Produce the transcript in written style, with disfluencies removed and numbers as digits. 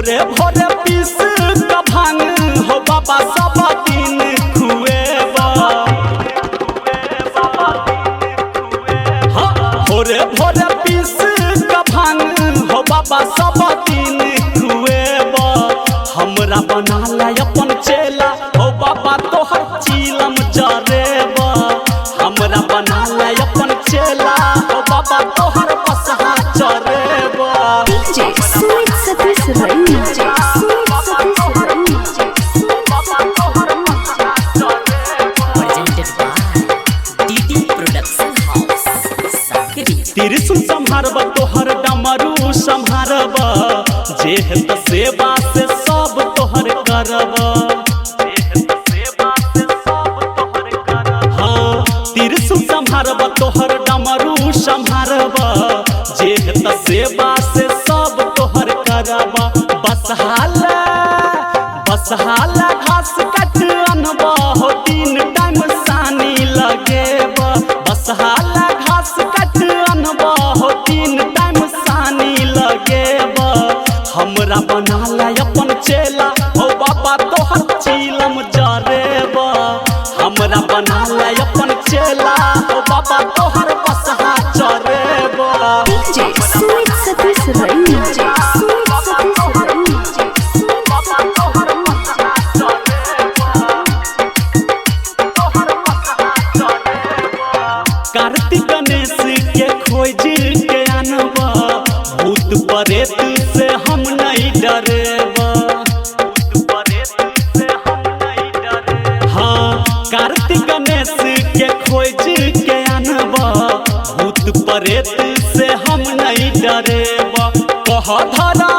भोरे भोरे पीस का भांग हो बाबा सब दिन खुएबा। भोरे भोरे पीस का भांग हो बाबा सब दिन खुएबा। हमरा बना ला अपन चेला हो बाबा तोहर चीलम जरेबा। हमरा बना ला अपन चेला हो बाबा तोहर बसहा चरेबा। DJ Sweet Satish Rai, DJ Sweet Satish Rai, presented by DD Production House, Sakri. त्रिशूल संहारब तोहर डमरू संहारब। जे हेत सेवा से सब तोहर करब। हाँ त्रिशूल संहारब तोहर डमरू संहारब। जे हेत सेवा से सब तोहर करब। बसहाला घास काट अनब हो 3 टाइम सानी लगेब। बसहाला घास काट अनब हो 3 टाइम सानी लगेब। हमरा बना ला अपन चेला हो बाबा तोहर चीलम जरेब। हमरा बना ला अपन चेला हो बाबा तोहर बसहा चरेब। DJ Sweet Satish Rai, DJ Sweet Satish Rai, Kartik Ganesh के खोज के आनबा। भूत प्रेत से हम नहीं डरेब। हाँ कार्तिक गणेश के खोज के आनबा। भूत प्रेत से हम नहीं डरेब। कह धरा